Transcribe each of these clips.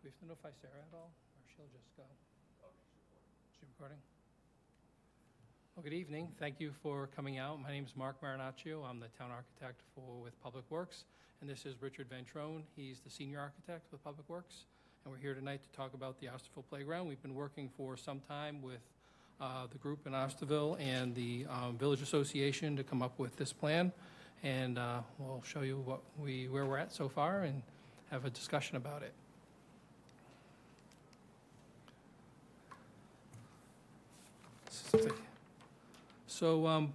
we have to notify Sarah at all, or she'll just go? Is she recording? Well, good evening. Thank you for coming out. My name is Mark Marinaccio. I'm the town architect with Public Works, and this is Richard Ventrone. He's the senior architect with Public Works, and we're here tonight to talk about the Osterville Playground. We've been working for some time with the group in Osterville and the Village Association to come up with this plan, and we'll show you where we're at so far and have a discussion about it. So, Everyone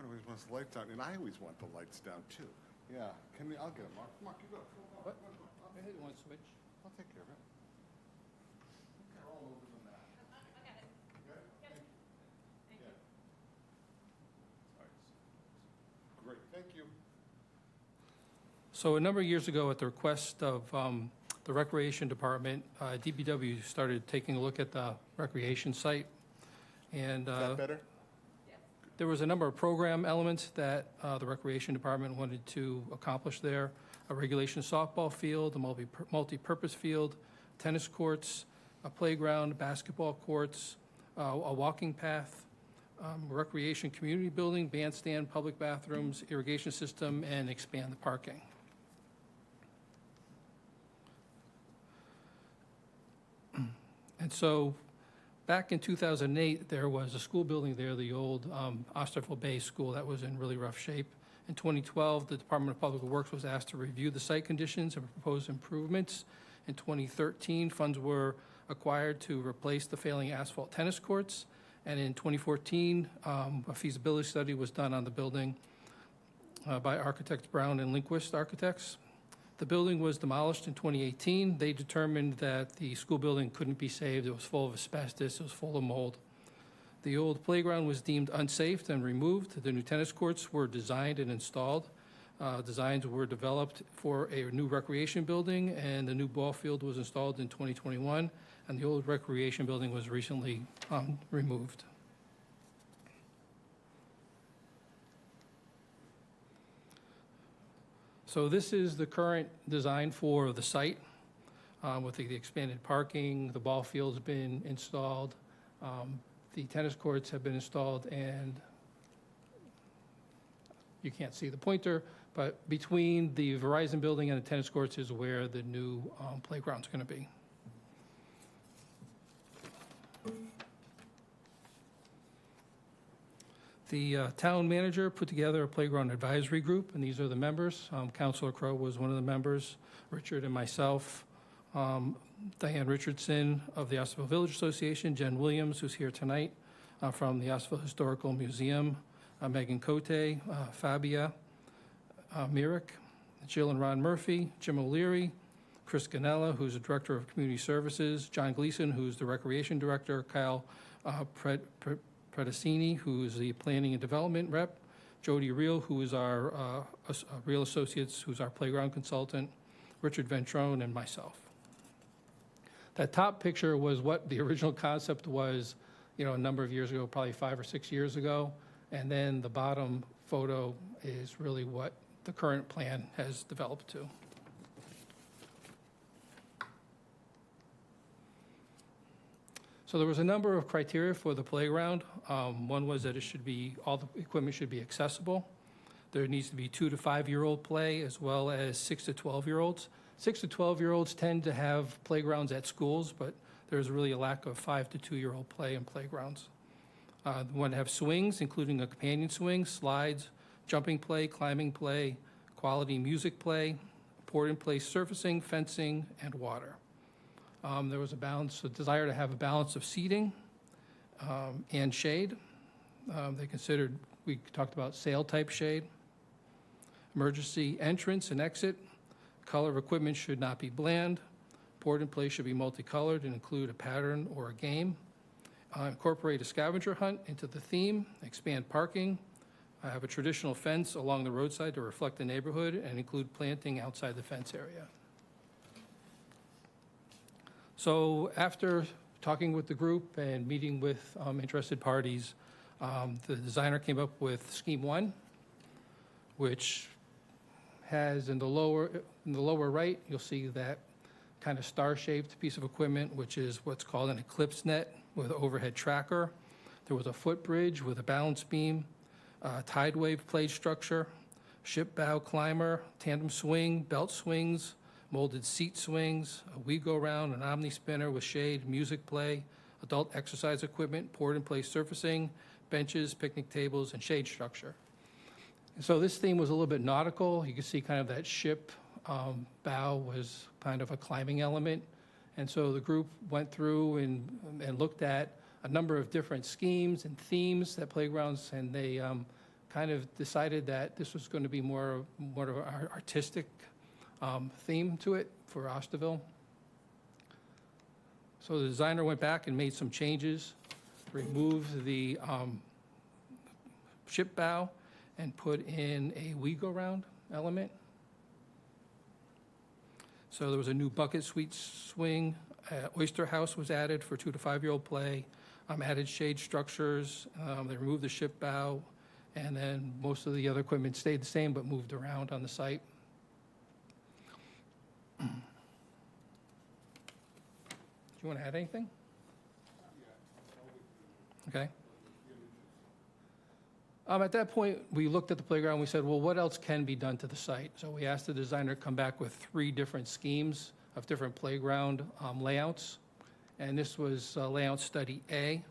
always wants the lights down, and I always want the lights down too. Yeah, I'll get them, Mark. Mark, you go. what? I hit one switch. I'll take care of it. They're all over the map. I got it. Good? Yep. Thank you. All right. Great, thank you. So a number of years ago, at the request of the Recreation Department, DPW started taking a look at the recreation site. And Is that better? there was a number of program elements that the Recreation Department wanted to accomplish there. A regulation softball field, a multi-purpose field, tennis courts, a playground, basketball courts, a walking path, recreation community building, bandstand, public bathrooms, irrigation system, and expand the parking. And so, back in 2008, there was a school building there, the old Osterville Bay School, that was in really rough shape. In 2012, the Department of Public Works was asked to review the site conditions and propose improvements. In 2013, funds were acquired to replace the failing asphalt tennis courts. And in 2014, a feasibility study was done on the building by architects Brown and Lindquist Architects. The building was demolished in 2018. They determined that the school building couldn't be saved. It was full of asbestos, it was full of mold. The old playground was deemed unsafe and removed. The new tennis courts were designed and installed. Designs were developed for a new recreation building, and the new ball field was installed in 2021, and the old recreation building was recently removed. So this is the current design for the site with the expanded parking. The ball field's been installed. The tennis courts have been installed, and you can't see the pointer, but between the Verizon building and the tennis courts is where the new playground's going to be. The town manager put together a playground advisory group, and these are the members. Councilor Crowe was one of the members, Richard and myself, Diane Richardson of the Osterville Village Association, Jen Williams, who's here tonight, from the Osterville Historical Museum, Megan Cote, Fabia Myrick, Jill and Ron Murphy, Jim O'Leary, Chris Ganella, who's the Director of Community Services, John Gleason, who's the Recreation Director, Kyle Predicini, who is the Planning and Development Rep, Jody Reel, who is our Real Associates, who's our playground consultant, Richard Ventrone, and myself. That top picture was what the original concept was, a number of years ago, probably 5 or 6 years ago, and then the bottom photo is really what the current plan has developed to. So there was a number of criteria for the playground. One was that all the equipment should be accessible. There needs to be 2 to 5-year-old play, as well as 6 to 12-year-olds. 6 to 12-year-olds tend to have playgrounds at schools, but there's really a lack of 5 to 2-year-old play in playgrounds. We want to have swings, including a companion swing, slides, jumping play, climbing play, quality music play, poured-in-place surfacing, fencing, and water. There was a desire to have a balance of seating and shade. We talked about sail-type shade. Emergency entrance and exit. Color of equipment should not be bland. Poured-in-place should be multicolored and include a pattern or a game. Incorporate a scavenger hunt into the theme. Expand parking. Have a traditional fence along the roadside to reflect the neighborhood and include planting outside the fence area. So after talking with the group and meeting with interested parties, the designer came up with Scheme 1, which has in the lower right, you'll see that kind of star-shaped piece of equipment, which is what's called an eclipse net with overhead tracker. There was a footbridge with a balance beam, tide wave plate structure, ship bow climber, tandem swing, belt swings, molded seat swings, a we-go-round, an omni spinner with shade, music play, adult exercise equipment, poured-in-place surfacing, benches, picnic tables, and shade structure. So this theme was a little bit nautical. You can see kind of that ship bow was kind of a climbing element. And so the group went through and looked at a number of different schemes and themes that playgrounds, and they kind of decided that this was going to be more of an artistic theme to it for Osterville. So the designer went back and made some changes, removed the ship bow, and put in a we-go-round element. So there was a new bucket suite swing. Oyster house was added for 2 to 5-year-old play. Added shade structures. They removed the ship bow, and then most of the other equipment stayed the same but moved around on the site. Do you want to add anything? Okay. At that point, we looked at the playground. We said, well, what else can be done to the site? So we asked the designer to come back with 3 different schemes of different playground layouts. And this was layout study A,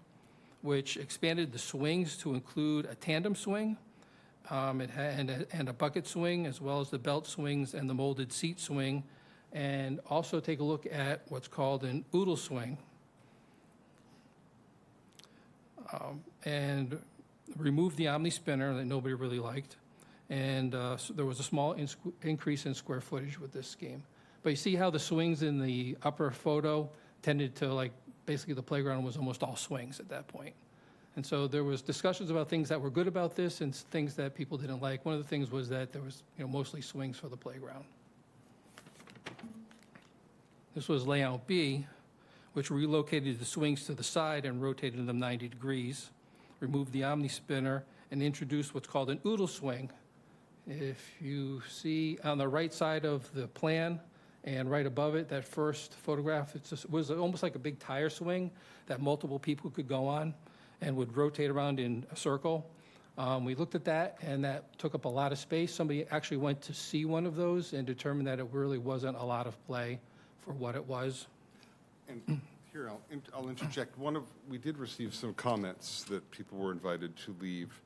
which expanded the swings to include a tandem swing and a bucket swing, as well as the belt swings and the molded seat swing, and also take a look at what's called an oodle swing. And remove the omni spinner that nobody really liked, and so there was a small increase in square footage with this scheme. But you see how the swings in the upper photo tended to, like, basically the playground was almost all swings at that point. And so there was discussions about things that were good about this and things that people didn't like. One of the things was that there was, mostly swings for the playground. This was layout B, which relocated the swings to the side and rotated them 90 degrees, removed the omni spinner, and introduced what's called an oodle swing. If you see on the right side of the plan and right above it, that first photograph, it was almost like a big tire swing that multiple people could go on and would rotate around in a circle. We looked at that, and that took up a lot of space. Somebody actually went to see one of those and determined that it really wasn't a lot of play for what it was. And here, I'll interject. We did receive some comments that people were invited to leave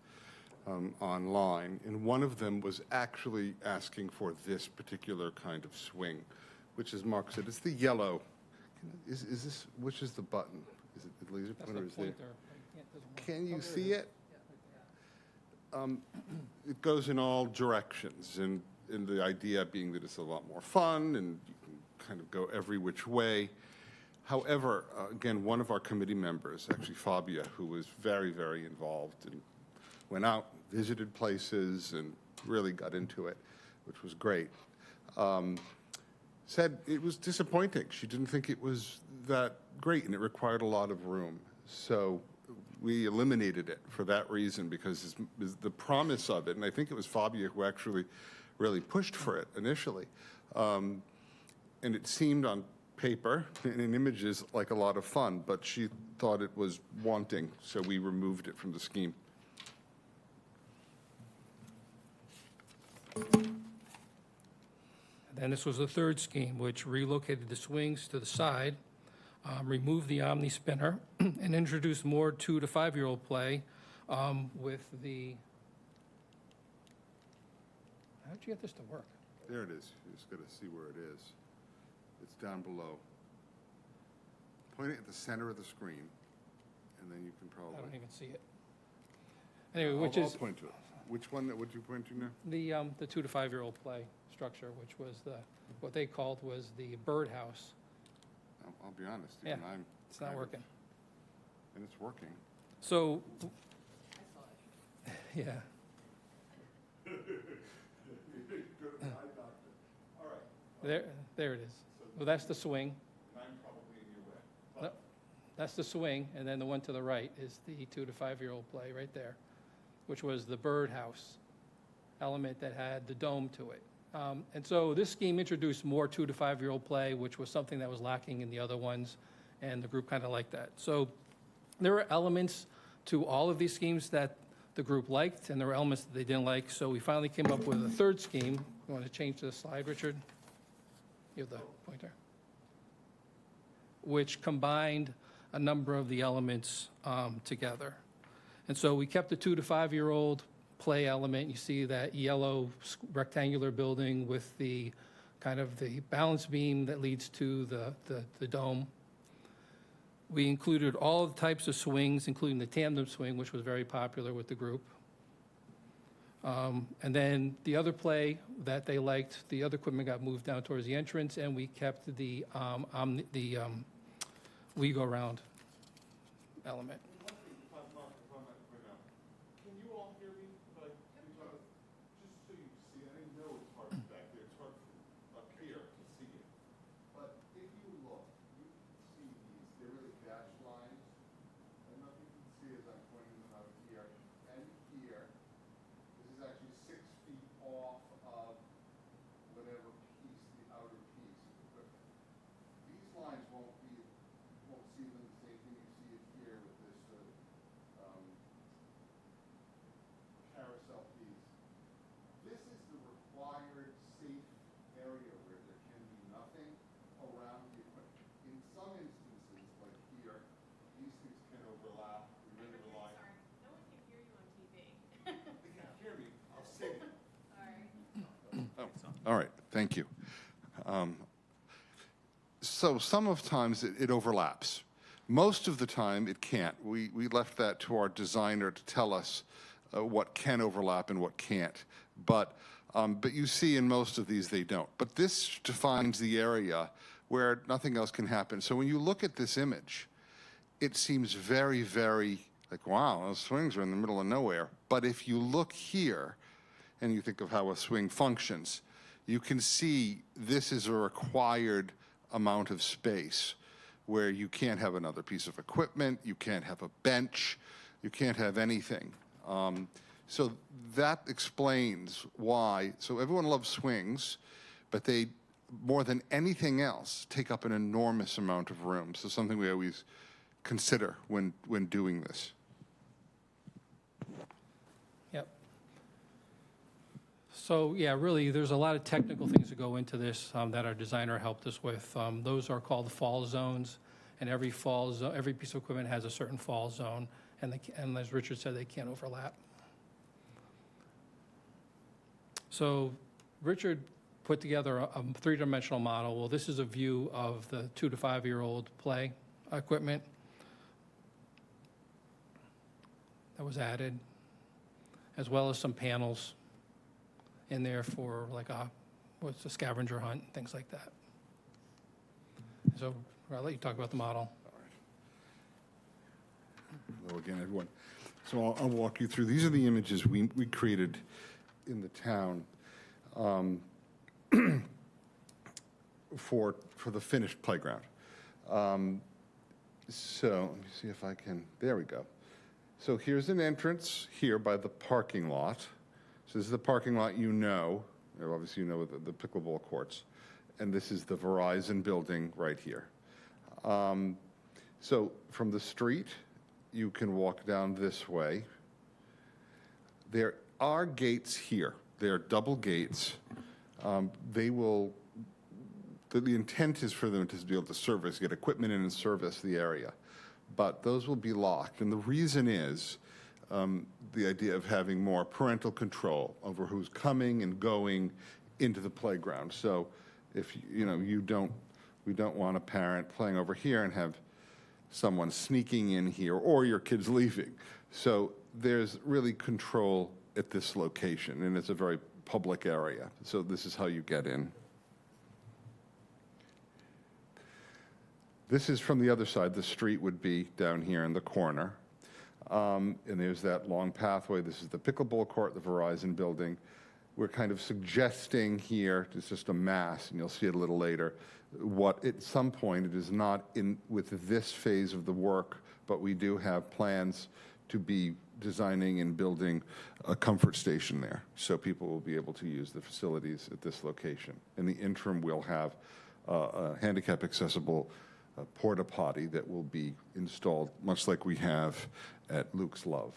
online, and one of them was actually asking for this particular kind of swing, which, as Mark said, it's the yellow. Is this, which is the button? Is it the laser pointer? Is there? Can you see it? It goes in all directions, and the idea being that it's a lot more fun, and you can kind of go every which way. However, again, one of our committee members, actually Fabia, who was very, very involved and went out, visited places, and really got into it, which was great, said it was disappointing. She didn't think it was that great, and it required a lot of room. So we eliminated it for that reason, because the promise of it, and I think it was Fabia who actually really pushed for it initially, and it seemed on paper and in images like a lot of fun, but she thought it was wanting, so we removed it from the scheme. Then this was the third scheme, which relocated the swings to the side, removed the omni spinner, and introduced more 2 to 5-year-old play with the. How'd you get this to work? There it is. You just got to see where it is. It's down below. Point it at the center of the screen, and then you can probably. I don't even see it. Anyway, I'll point to it. Which one? Would you point to now? The 2 to 5-year-old play structure, which was what they called was the birdhouse. I'll be honest. Yeah, I'm it's not working. And it's working. So, yeah. There it is. Well, that's the swing. I'm probably in your way. No, that's the swing, and then the one to the right is the 2 to 5-year-old play right there, which was the birdhouse element that had the dome to it. And so this scheme introduced more 2 to 5-year-old play, which was something that was lacking in the other ones, and the group kind of liked that. So there were elements to all of these schemes that the group liked, and there were elements that they didn't like. So we finally came up with a third scheme. You want to change the slide, Richard? You have the pointer. Which combined a number of the elements together. And so we kept the 2 to 5-year-old play element. You see that yellow rectangular building with the kind of the balance beam that leads to the dome. We included all the types of swings, including the tandem swing, which was very popular with the group. And then the other play that they liked, the other equipment got moved down towards the entrance, and we kept the we go around element. Can you all hear me? Like, just so you see, I know it's hard back there, it's hard up here to see it. But if you look, you can see these, they're really dashed lines. I don't know if you can see as I'm pointing them out here and here. This is actually 6 feet off of whatever piece, the outer piece of equipment. These lines won't see them the same thing you see it here with this carousel piece. This is the required safe area where there can be nothing around the equipment. In some instances, like here, these things can overlap. We really rely. Sorry, no one can hear you on TV. They can't hear me. I'll sing. Sorry. All right, thank you. So some of times it overlaps. Most of the time it can't. We left that to our designer to tell us what can overlap and what can't. But you see in most of these they don't. But this defines the area where nothing else can happen. So when you look at this image, it seems very, very like, wow, those swings are in the middle of nowhere. But if you look here and you think of how a swing functions, you can see this is a required amount of space where you can't have another piece of equipment, you can't have a bench, you can't have anything. So that explains why. So everyone loves swings, but they, more than anything else, take up an enormous amount of room. So something we always consider when doing this. Yep. So, yeah, really, there's a lot of technical things that go into this that our designer helped us with. Those are called the fall zones, and every piece of equipment has a certain fall zone, and as Richard said, they can't overlap. So Richard put together a three-dimensional model. Well, this is a view of the 2 to 5-year-old play equipment that was added, as well as some panels in there for like a scavenger hunt, things like that. So I'll let you talk about the model. Hello again, everyone. So I'll walk you through. These are the images we created in the town for the finished playground. So let me see if I can, there we go. So here's an entrance here by the parking lot. So this is the parking lot obviously you know the pickleball courts. And this is the Verizon building right here. So from the street, you can walk down this way. There are gates here. They are double gates. The intent is for them to be able to get equipment in and service the area. But those will be locked. And the reason is the idea of having more parental control over who's coming and going into the playground. So if we don't want a parent playing over here and have someone sneaking in here or your kids leaving. So there's really control at this location, and it's a very public area. So this is how you get in. This is from the other side. The street would be down here in the corner. And there's that long pathway. This is the pickleball court, the Verizon building. We're kind of suggesting here, it's just a mass, and you'll see it a little later, what at some point, it is not in with this phase of the work, but we do have plans to be designing and building a comfort station there, so people will be able to use the facilities at this location. In the interim, we'll have a handicap-accessible porta potty that will be installed, much like we have at Luke's Love.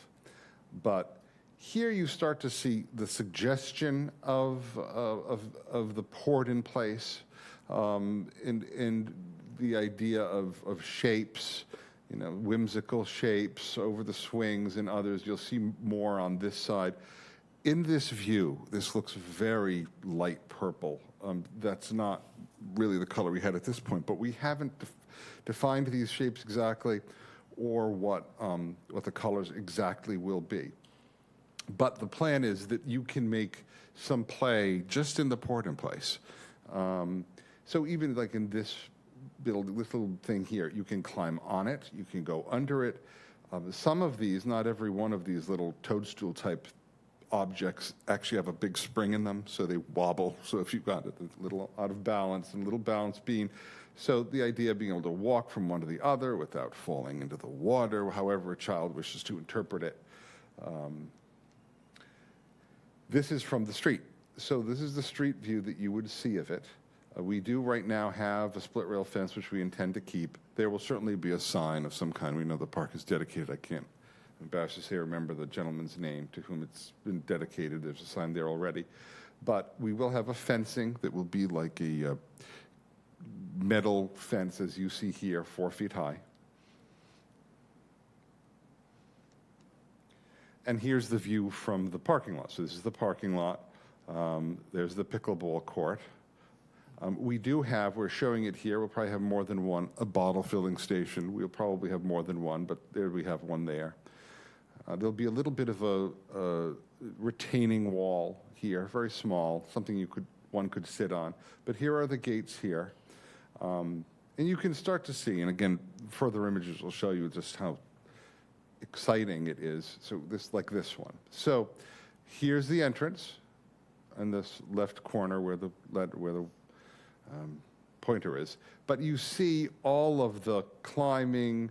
But here you start to see the suggestion of the port in place, and the idea of shapes, whimsical shapes over the swings and others. You'll see more on this side. In this view, this looks very light purple. That's not really the color we had at this point, but we haven't defined these shapes exactly or what the colors exactly will be. But the plan is that you can make some play just in the port in place. So even like in this little thing here, you can climb on it, you can go under it. Some of these, not every one of these little toadstool type objects actually have a big spring in them, so they wobble. So if you've got it a little out of balance and a little balance beam, so the idea of being able to walk from one to the other without falling into the water, however a child wishes to interpret it. This is from the street. So this is the street view that you would see of it. We do right now have a split rail fence, which we intend to keep. There will certainly be a sign of some kind. We know the park is dedicated. I can't, I'm embarrassed to say, remember the gentleman's name to whom it's been dedicated. There's a sign there already. But we will have a fencing that will be like a metal fence, as you see here, 4 feet high. And here's the view from the parking lot. So this is the parking lot. There's the pickleball court. We do have, we're showing it here, we'll probably have more than one, a bottle filling station. We'll probably have more than one, but there we have one there. There'll be a little bit of a retaining wall here, very small, something one could sit on. But here are the gates here. And you can start to see, and again, further images will show you just how exciting it is. So like this one. So here's the entrance in this left corner where the pointer is. But you see all of the climbing.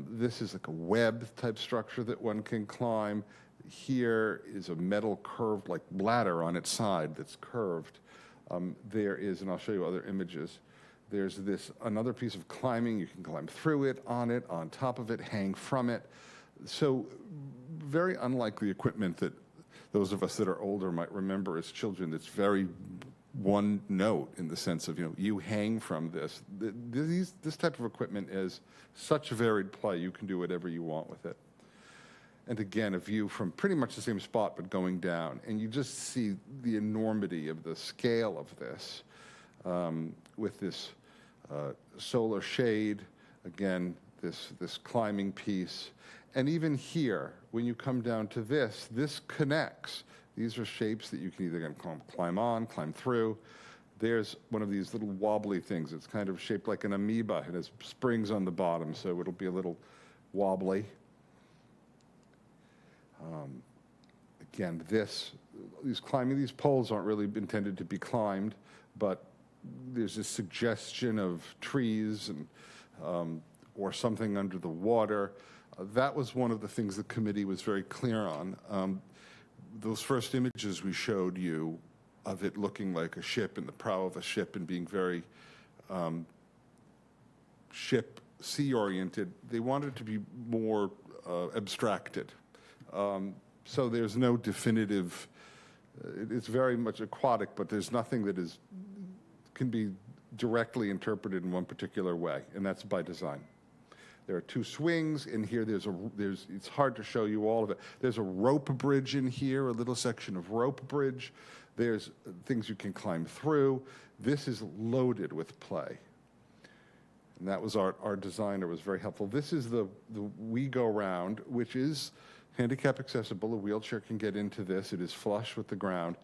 This is like a web type structure that one can climb. Here is a metal curved like ladder on its side that's curved. There is, and I'll show you other images. There's another piece of climbing. You can climb through it, on top of it, hang from it. So very unlike the equipment that those of us that are older might remember as children. It's very one note in the sense of, you hang from this. This type of equipment is such varied play. You can do whatever you want with it. And again, a view from pretty much the same spot, but going down. And you just see the enormity of the scale of this with this solar shade, again, this climbing piece. And even here, when you come down to this connects. These are shapes that you can either climb on, climb through. There's one of these little wobbly things. It's kind of shaped like an amoeba. It has springs on the bottom, so it'll be a little wobbly. Again, these poles aren't really intended to be climbed, but there's a suggestion of trees and or something under the water. That was one of the things the committee was very clear on. Those first images we showed you of it looking like a ship and the prow of a ship and being very ship sea-oriented, they wanted to be more abstracted. So there's no definitive, it's very much aquatic, but there's nothing that can be directly interpreted in one particular way, and that's by design. There are 2 swings, and here it's hard to show you all of it. There's a rope bridge in here, a little section of rope bridge. There's things you can climb through. This is loaded with play. And that was our designer was very helpful. This is the We Go Round, which is handicap accessible. A wheelchair can get into this. It is flush with the ground.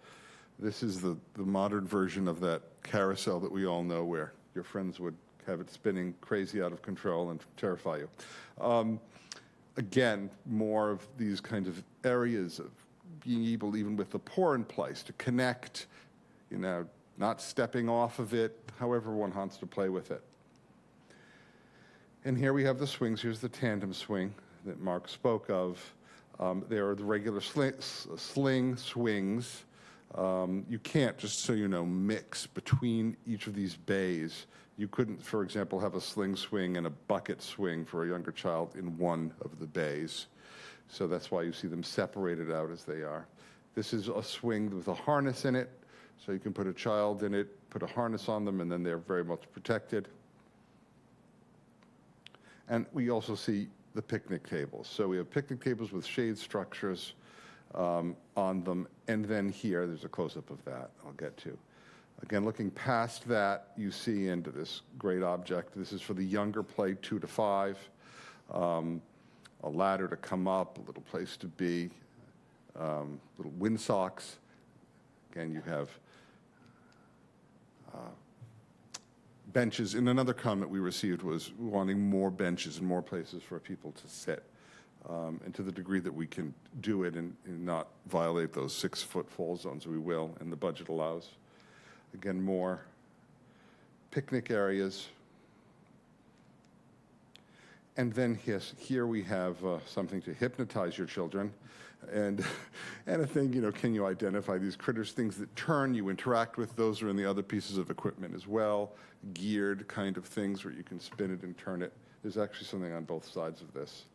This is the modern version of that carousel that we all know where your friends would have it spinning crazy out of control and terrify you. Again, more of these kinds of areas of being able, even with the pour in place, to connect, not stepping off of it, however one wants to play with it. And here we have the swings. Here's the tandem swing. that Mark spoke of. There are the regular sling swings. You can't, just so you know, mix between each of these bays. You couldn't, for example, have a sling swing and a bucket swing for a younger child in one of the bays. So that's why you see them separated out as they are. This is a swing with a harness in it, so you can put a child in it, put a harness on them, and then they're very much protected. And we also see the picnic tables. So we have picnic tables with shade structures on them, and then here, there's a close-up of that I'll get to. Again, looking past that, you see into this great object. This is for the younger play, 2 to 5. A ladder to come up, a little place to be, little windsocks. Again, you have benches. And another comment we received was wanting more benches and more places for people to sit. And to the degree that we can do it and not violate those 6-foot fall zones, we will, and the budget allows. Again, more picnic areas. And then here we have something to hypnotize your children. And a thing, you know, can you identify these critters, things that turn, you interact with, those are in the other pieces of equipment as well, geared kind of things where you can spin it and turn it. There's actually something on both sides of this.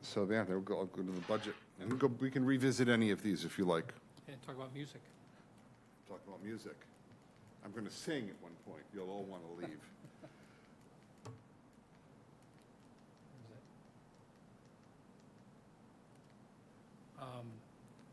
So yeah, I'll go to the budget. And we can revisit any of these if you like. And talk about music. Talk about music. I'm going to sing at one point. You'll all want to leave.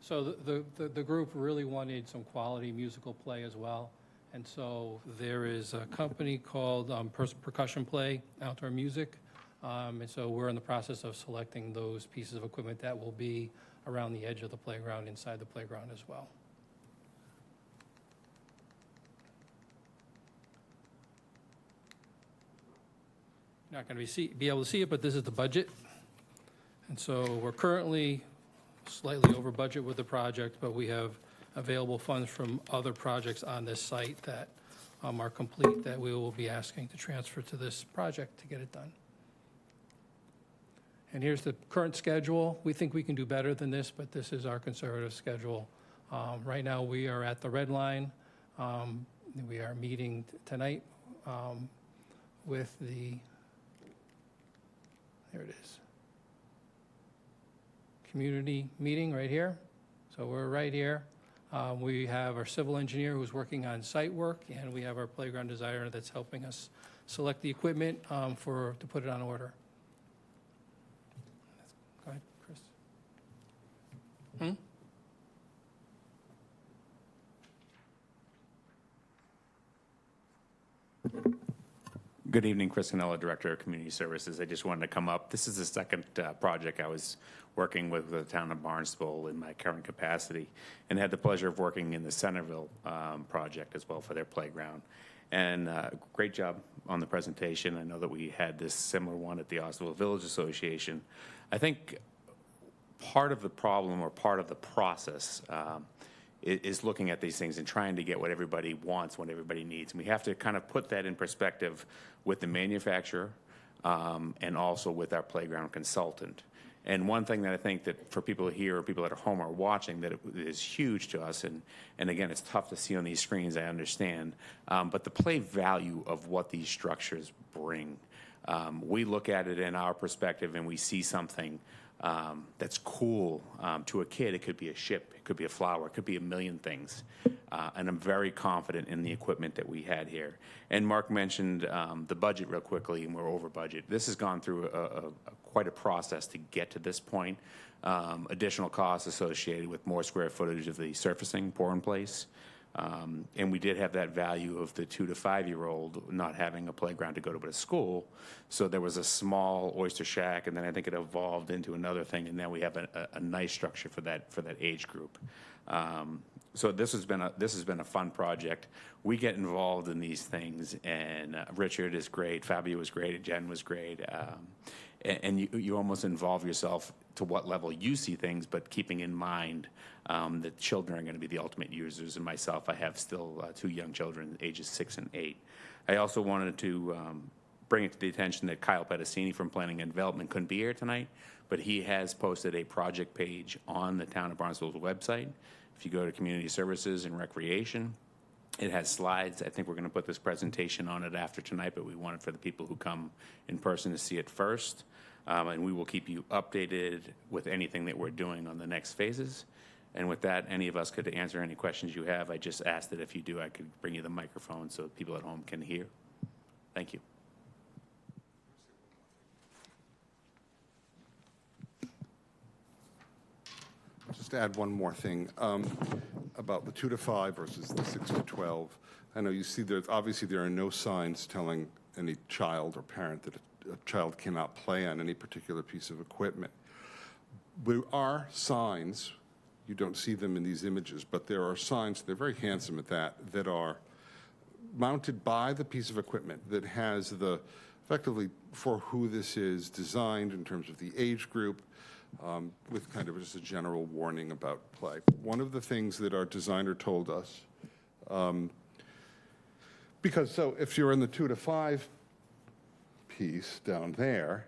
So the group really wanted some quality musical play as well. And so there is a company called Percussion Play Outdoor Music. And so we're in the process of selecting those pieces of equipment that will be around the edge of the playground, inside the playground as well. You're not going to be able to see it, but this is the budget. And so we're currently slightly over budget with the project, but we have available funds from other projects on this site that are complete that we will be asking to transfer to this project to get it done. And here's the current schedule. We think we can do better than this, but this is our conservative schedule. Right now, we are at the red line. We are meeting tonight with the, there it is, community meeting right here. So we're right here. We have our civil engineer who's working on site work, and we have our playground designer that's helping us select the equipment to put it on order. Go ahead, Chris. Good evening, Chris Canella, Director of Community Services. I just wanted to come up. This is the second project I was working with the town of Barnstable in my current capacity, and had the pleasure of working in the Centerville project as well for their playground. And great job on the presentation. I know that we had this similar one at the Osterville Village Association. I think part of the problem or part of the process is looking at these things and trying to get what everybody wants, what everybody needs. And we have to kind of put that in perspective with the manufacturer and also with our playground consultant. And one thing that I think that for people here or people at home are watching that it is huge to us, and again, it's tough to see on these screens, I understand, but the play value of what these structures bring. We look at it in our perspective and we see something that's cool to a kid. It could be a ship, it could be a flower, it could be a million things. And I'm very confident in the equipment that we had here. And Mark mentioned the budget real quickly, and we're over budget. This has gone through quite a process to get to this point. Additional costs associated with more square footage of the surfacing pour in place. And we did have that value of the 2 to 5-year-old not having a playground to go to but a school. So there was a small oyster shack, and then I think it evolved into another thing, and now we have a nice structure for that age group. So this has been a fun project. We get involved in these things, and Richard is great, Fabio was great, Jen was great, and you almost involve yourself to what level you see things, but keeping in mind that children are going to be the ultimate users. And myself, I have still 2 young children, ages 6 and 8. I also wanted to bring it to the attention that Kyle Pedicini from Planning and Development couldn't be here tonight, but he has posted a project page on the Town of Barnstable's website. If you go to Community Services and Recreation, it has slides. I think we're going to put this presentation on it after tonight, but we want it for the people who come in person to see it first. And we will keep you updated with anything that we're doing on the next phases. And with that, any of us could answer any questions you have. I just asked that if you do, I could bring you the microphone so people at home can hear. Thank you. Just to add one more thing about the 2 to 5 versus the 6 to 12. I know you see there's obviously there are no signs telling any child or parent that a child cannot play on any particular piece of equipment. There are signs, you don't see them in these images, but there are signs, they're very handsome at that, that are mounted by the piece of equipment that has the, effectively for who this is designed in terms of the age group, with kind of just a general warning about play. One of the things that our designer told us, because so if you're in the 2 to 5 piece down there,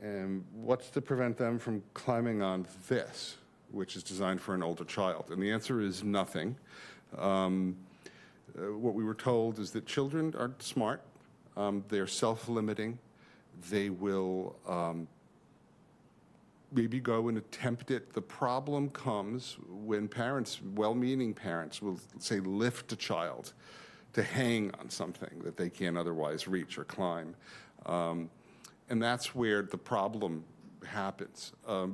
and what's to prevent them from climbing on this, which is designed for an older child? And the answer is nothing. What we were told is that children are smart, they're self-limiting, they will maybe go and attempt it. The problem comes when parents, well-meaning parents, will say lift a child to hang on something that they can't otherwise reach or climb. And that's where the problem happens.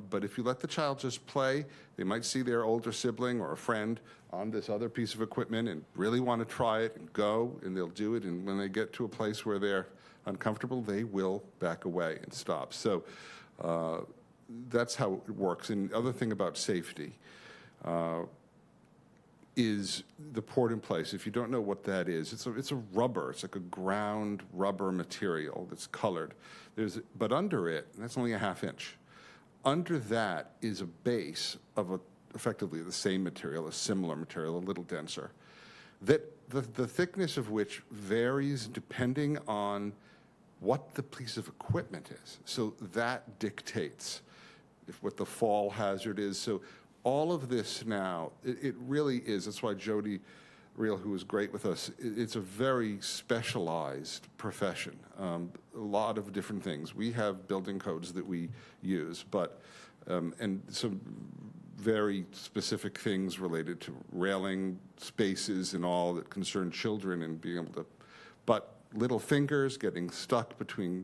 But if you let the child just play, they might see their older sibling or a friend on this other piece of equipment and really want to try it and go, and they'll do it. And when they get to a place where they're uncomfortable, they will back away and stop. So that's how it works. And the other thing about safety is the port in place. If you don't know what that is, it's a rubber. It's like a ground rubber material that's colored. But under it, and that's only a ½ inch. Under that is a base of effectively the same material, a similar material, a little denser, that the thickness of which varies depending on what the piece of equipment is. So that dictates what the fall hazard is. So all of this now, it really is, that's why Jody Reel, who was great with us, it's a very specialized profession. A lot of different things. We have building codes that we use, but, and some very specific things related to railing spaces and all that concern children and being able to, but little fingers getting stuck between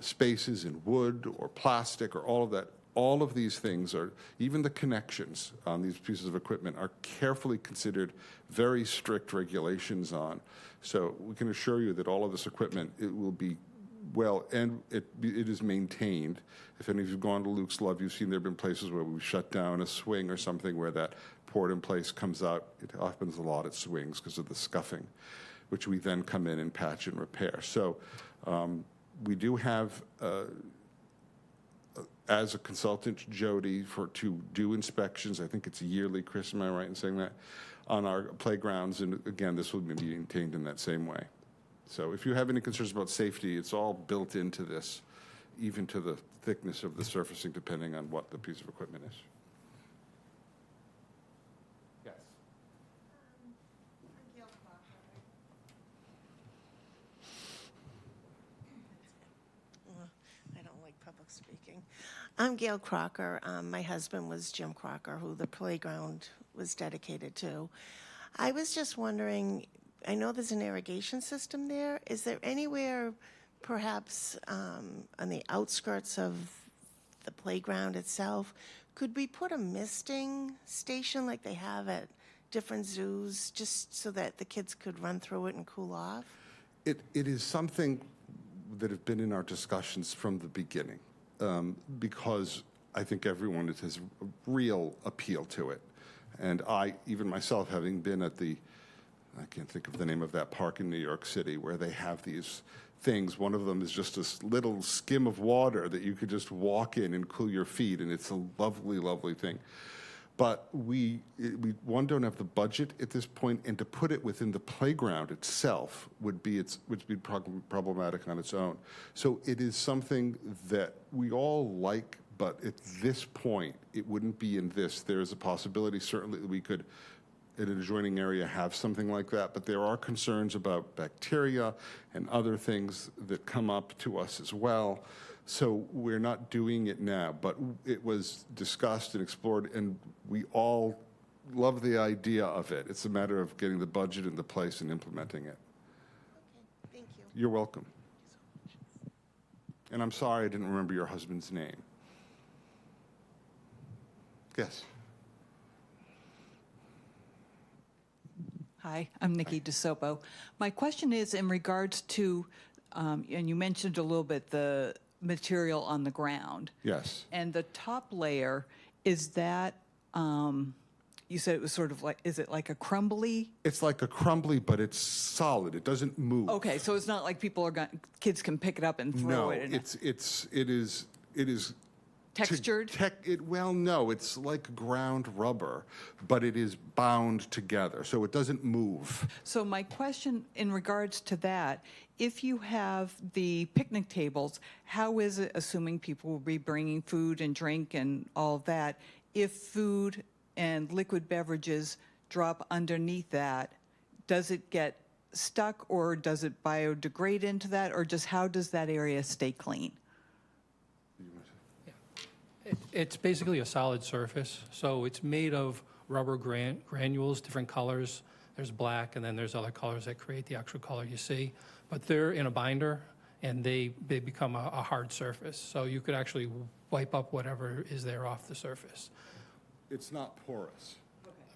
spaces in wood or plastic or all of that. All of these things are, even the connections on these pieces of equipment are carefully considered, very strict regulations on. So we can assure you that all of this equipment, it will be well, and it is maintained. If any of you have gone to Luke's Love, you've seen there have been places where we've shut down a swing or something where that port in place comes out. It happens a lot at swings because of the scuffing, which we then come in and patch and repair. So we do have as a consultant, Jody, to do inspections. I think it's yearly, Chris, am I right in saying that? On our playgrounds, and again, this will be maintained in that same way. So if you have any concerns about safety, it's all built into this, even to the thickness of the surfacing, depending on what the piece of equipment is. Yes. I don't like public speaking. I'm Gail Crocker. My husband was Jim Crocker, who the playground was dedicated to. I was just wondering, I know there's an irrigation system there. Is there anywhere, perhaps on the outskirts of the playground itself, could we put a misting station like they have at different zoos, just so that the kids could run through it and cool off? It is something that have been in our discussions from the beginning, because I think everyone has a real appeal to it. And I, even myself, having been at I can't think of the name of that park in New York City where they have these things. One of them is just this little skim of water that you could just walk in and cool your feet, and it's a lovely, lovely thing. But one, don't have the budget at this point, and to put it within the playground itself would be problematic on its own. So it is something that we all like, but at this point, it wouldn't be in this. There is a possibility, certainly, that we could, in an adjoining area, have something like that, but there are concerns about bacteria and other things that come up to us as well. So we're not doing it now, but it was discussed and explored, and we all love the idea of it. It's a matter of getting the budget into place and implementing it. Okay, thank you. You're welcome. And I'm sorry I didn't remember your husband's name. Yes. Hi, I'm Nikki DeSopo. My question is in regards to, and you mentioned a little bit the material on the ground. Yes. And the top layer, is that, you said it was sort of like, is it like a crumbly? It's like a crumbly, but it's solid. It doesn't move. Okay, so it's not like kids can pick it up and throw No, it. And it is textured? Well, no, it's like ground rubber, but it is bound together, so it doesn't move. So my question in regards to that, if you have the picnic tables, how is it, assuming people will be bringing food and drink and all of that, if food and liquid beverages drop underneath that, does it get stuck or does it biodegrade into that, or just how does that area stay clean? It's basically a solid surface, so it's made of rubber granules, different colors. There's black, and then there's other colors that create the actual color you see. But they're in a binder, and they become a hard surface. So you could actually wipe up whatever is there off the surface. It's not porous.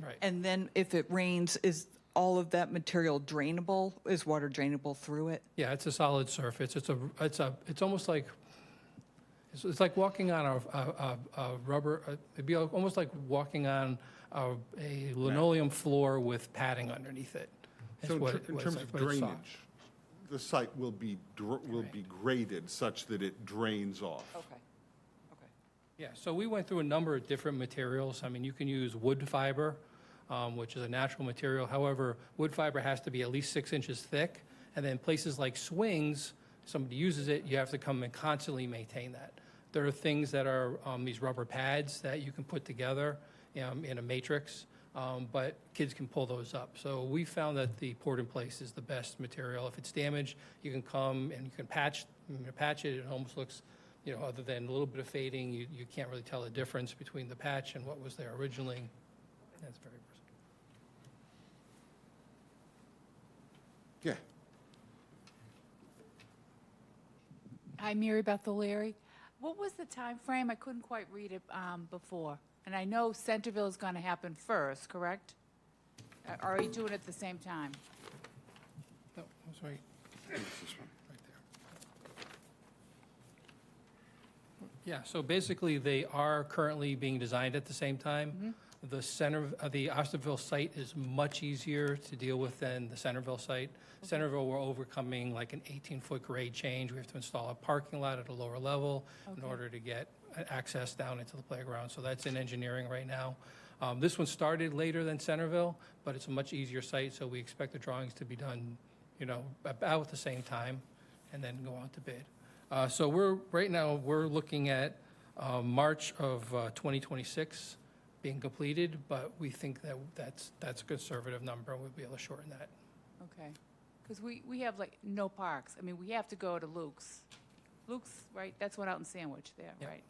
Right. And then if it rains, is all of that material drainable? Is water drainable through it? Yeah, it's a solid surface. It's almost like, it's like walking on a rubber, it'd be almost like walking on a linoleum floor with padding underneath it. is So what in it- terms what of it's soft. drainage, the site will be graded such that it drains off. Okay. Okay. Yeah, so we went through a number of different materials. I mean, you can use wood fiber, which is a natural material. However, wood fiber has to be at least 6 inches thick. And then places like swings, somebody uses it, you have to come and constantly maintain that. There are things that are these rubber pads that you can put together in a matrix, but kids can pull those up. So we found that the poured in place is the best material. If it's damaged, you can come and you can patch it. It almost looks, other than a little bit of fading, you can't really tell the difference between the patch and what was there originally. That's very versatile. Yeah. Hi, Mary Beth O'Leary. What was the time frame? I couldn't quite read it before. And I know Centerville is going to happen first, correct? Or are you doing it at the same time? No, that's right. This one. Right there. Yeah, so basically, they are currently being designed at the same time. The the Osterville site is much easier to deal with than the Centerville site. Centerville, we're overcoming like an 18-foot grade change. We have to install a parking lot at a lower level in order to get access down into the playground. So that's in engineering right now. This one started later than Centerville, but it's a much easier site, so we expect the drawings to be done, about the same time, and then go out to bid. So right now, we're looking at March of 2026 being completed, but we think that's a conservative number. We'll be able to shorten that. Okay. Because we have like no parks. I mean, we have to go to Luke's. Luke's, right? That's one out in Sandwich there, Yeah. right?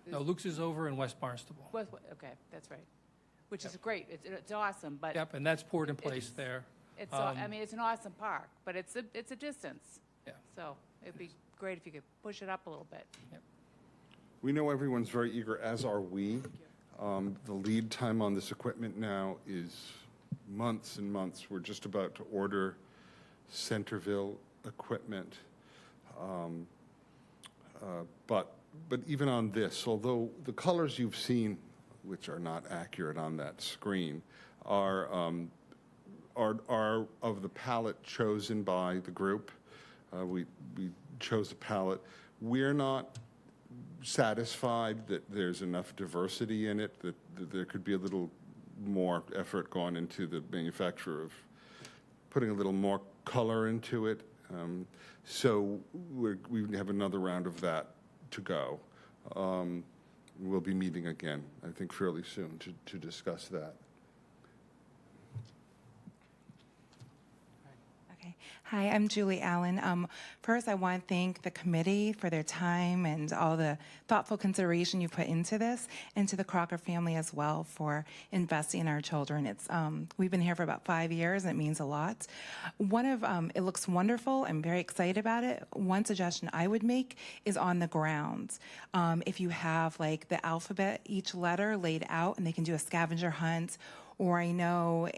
No, Luke's is over in West Barnstable. Okay, that's right. Which is great. It's awesome, but Yep, and that's poured in place It's- there. it's, I mean, it's an awesome park, but it's a distance. Yeah. So it'd be great if you could push it up a little bit. We know everyone's very eager, as are we. The lead time on this equipment now is months and months. We're just about to order Centerville equipment. But even on this, although the colors you've seen, which are not accurate on that screen, are of the palette chosen by the group. We chose a palette. We're not satisfied that there's enough diversity in it, that there could be a little more effort gone into the manufacture of putting a little more color into it. So we have another round of that to go. We'll be meeting again, I think, fairly soon to discuss that. Okay. Hi, I'm Julie Allen. First, I want to thank the committee for their time and all the thoughtful consideration you put into this, and to the Crocker family as well for investing in our children. We've been here for about 5 years, and it means a lot. It looks wonderful. I'm very excited about it. One suggestion I would make is on the grounds. If you have like the alphabet, each letter laid out, and they can do a scavenger hunt. Or I know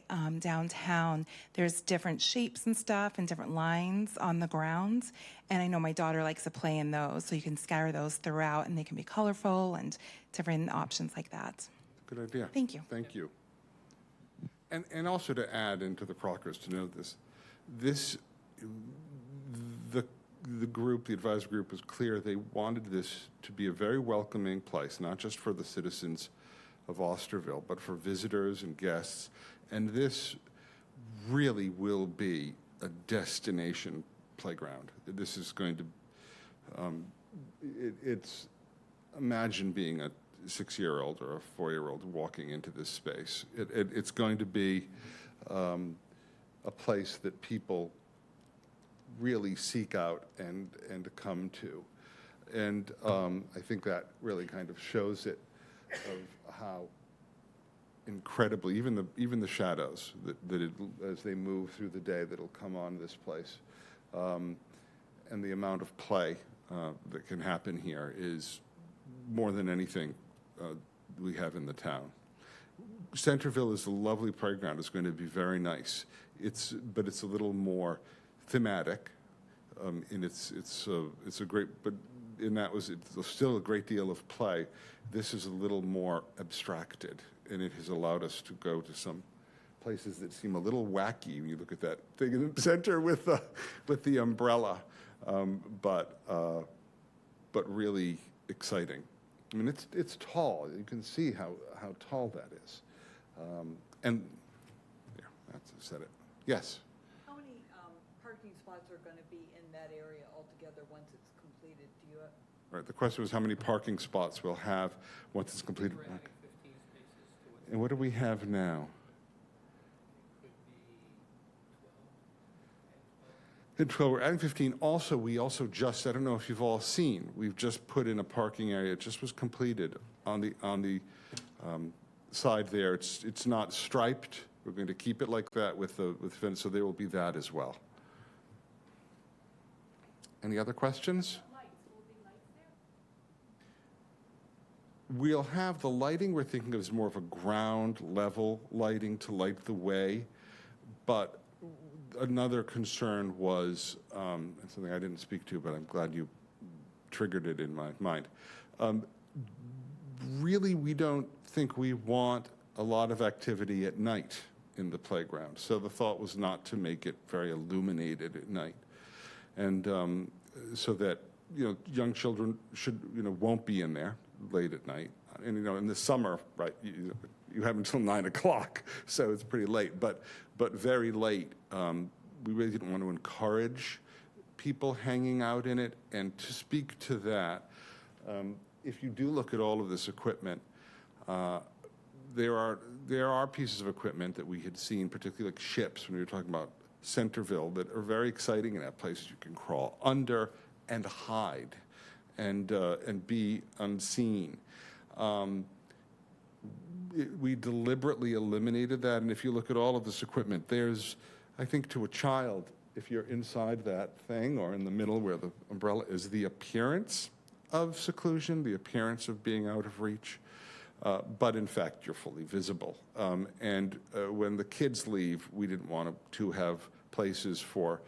downtown there's different shapes and stuff and different lines on the grounds. And I know my daughter likes to play in those, so you can scatter those throughout and they can be colorful and different options like that. Good idea. Thank you. Thank you. And also to add into the Crockers to know the group, the advisory group, was clear they wanted this to be a very welcoming place, not just for the citizens of Osterville, but for visitors and guests. And this really will be a destination playground. This is going to, imagine being a 6-year-old or a 4-year-old walking into this space. It's going to be a place that people really seek out and come to. And I think that really kind of shows it, of how incredibly, even the shadows that as they move through the day, that'll come on this place, and the amount of play that can happen here is more than anything we have in the town. Centerville is a lovely playground. It's going to be very nice. But it's a little more thematic, and it's a great, but and it's still a great deal of play. This is a little more abstracted, and it has allowed us to go to some places that seem a little wacky when you look at that thing in the center with the umbrella, but really exciting. I mean, it's tall. You can see how tall that is, and yeah, that's said it. Yes. How many parking spots are going to be in that area altogether once it's completed? Do you? Right. The question was how many parking spots we'll have once it's completed. We're adding 15 spaces to what's And what do we have now? could be 12 and 12. And 12, we're adding 15. Also, we also just, I don't know if you've all seen, we've just put in a parking area. It just was completed on the side there. It's not striped. We're going to keep it like that with fence, so there will be that as well. Any other questions? We'll have the lighting we're thinking of as more of a ground level lighting to light the way, but another concern was something I didn't speak to, but I'm glad you triggered it in my mind. Really, we don't think we want a lot of activity at night in the playground. So the thought was not to make it very illuminated at night, and so that young children won't be in there late at night. And in the summer, right, you have until 9 o'clock, so it's pretty late. But very late. We really didn't want to encourage people hanging out in it. And to speak to that, if you do look at all of this equipment, there are pieces of equipment that we had seen, particularly like ships, when we were talking about Centerville, that are very exciting and have places you can crawl under and hide and be unseen. We deliberately eliminated that, and if you look at all of this equipment, there's, I think, to a child, if you're inside that thing or in the middle where the umbrella is, the appearance of seclusion, the appearance of being out of reach, but in fact, you're fully visible. And when the kids leave, we didn't want to have places for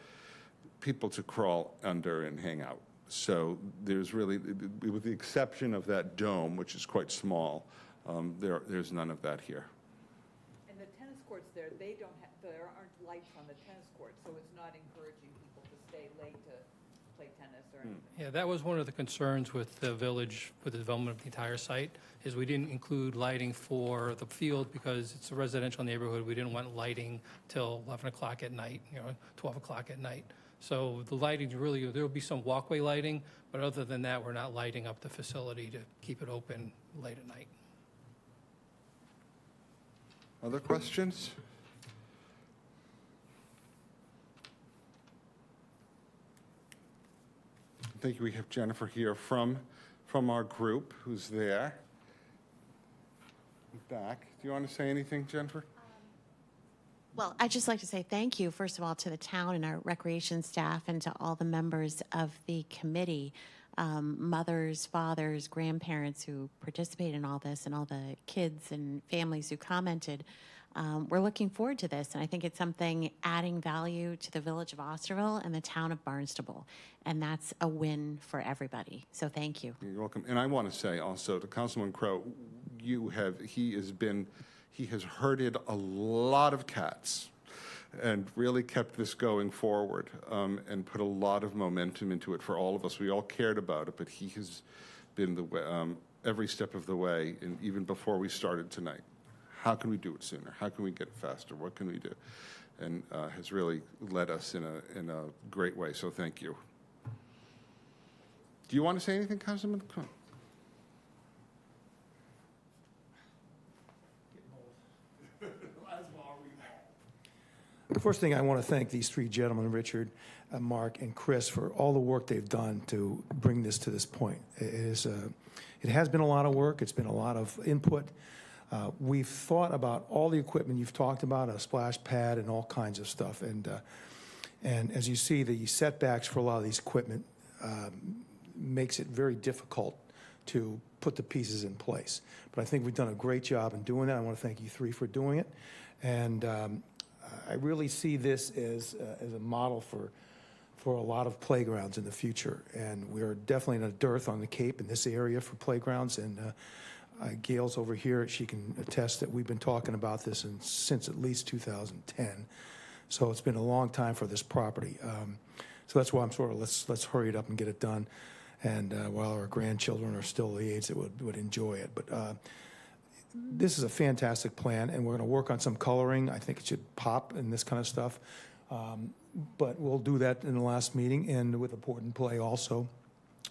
people to crawl under and hang out. So there's really, with the exception of that dome, which is quite small, there's none of that here. And the tennis courts there aren't lights on the tennis courts, so it's not encouraging people to stay late to play tennis or anything. Yeah, that was one of the concerns with the village, with the development of the entire site, is we didn't include lighting for the field because it's a residential neighborhood. We didn't want lighting till 11 o'clock at night, 12 o'clock at night. So the lighting really, there'll be some walkway lighting, but other than that, we're not lighting up the facility to keep it open late at night. Other questions? I think we have Jennifer here from our group who's there. Back. Do you want to say anything, Jennifer? Well, I'd just like to say thank you, first of all, to the town and our recreation staff and to all the members of the committee, mothers, fathers, grandparents who participate in all this, and all the kids and families who commented. We're looking forward to this, and I think it's something adding value to the village of Osterville and the town of Barnstable, and that's a win for everybody. So thank you. You're welcome. And I want to say also to Councilman Crowe, he has herded a lot of cats and really kept this going forward, and put a lot of momentum into it for all of us. We all cared about it, but he has been every step of the way, and even before we started tonight. How can we do it sooner? How can we get it faster? What can we do? And has really led us in a great way, so thank you. Do you want to say anything, Councilman Crowe? The first thing, I want to thank these three gentlemen, Richard, Mark, and Chris, for all the work they've done to bring this to this point. It has been a lot of work. It's been a lot of input. We've thought about all the equipment you've talked about, a splash pad and all kinds of stuff. And as you see, the setbacks for a lot of these equipment makes it very difficult to put the pieces in place. But I think we've done a great job in doing that. I want to thank you three for doing it. And I really see this as a model for a lot of playgrounds in the future. And we're definitely in a dearth on the Cape in this area for playgrounds. And Gail's over here. She can attest that we've been talking about this since at least 2010. So it's been a long time for this property. So that's why I'm sort of, let's hurry it up and get it done. And while our grandchildren are still the age that would enjoy it. But this is a fantastic plan, and we're going to work on some coloring. I think it should pop and this kind of stuff. But we'll do that in the last meeting, and with a port and play also.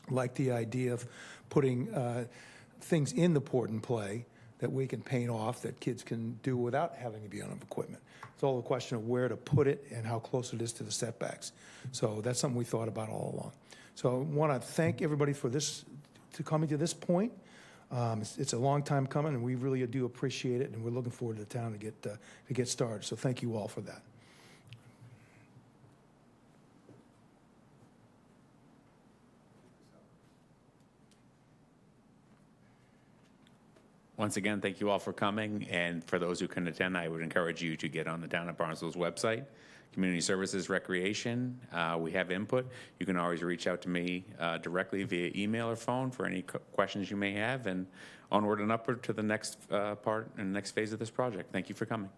Like the idea of putting things in the port and play that we can paint off that kids can do without having to be on equipment. It's all a question of where to put it and how close it is to the setbacks. So that's something we thought about all along. So I want to thank everybody for this, to coming to this point. It's a long time coming, and we really do appreciate it, and we're looking forward to the town to get started. So thank you all for that. Once again, thank you all for coming, and for those who can attend, I would encourage you to get on the Town of Barnstable's website, Community Services Recreation. We have input. You can always reach out to me directly via email or phone for any questions you may have, and onward and upward to the next part and next phase of this project. Thank you for coming.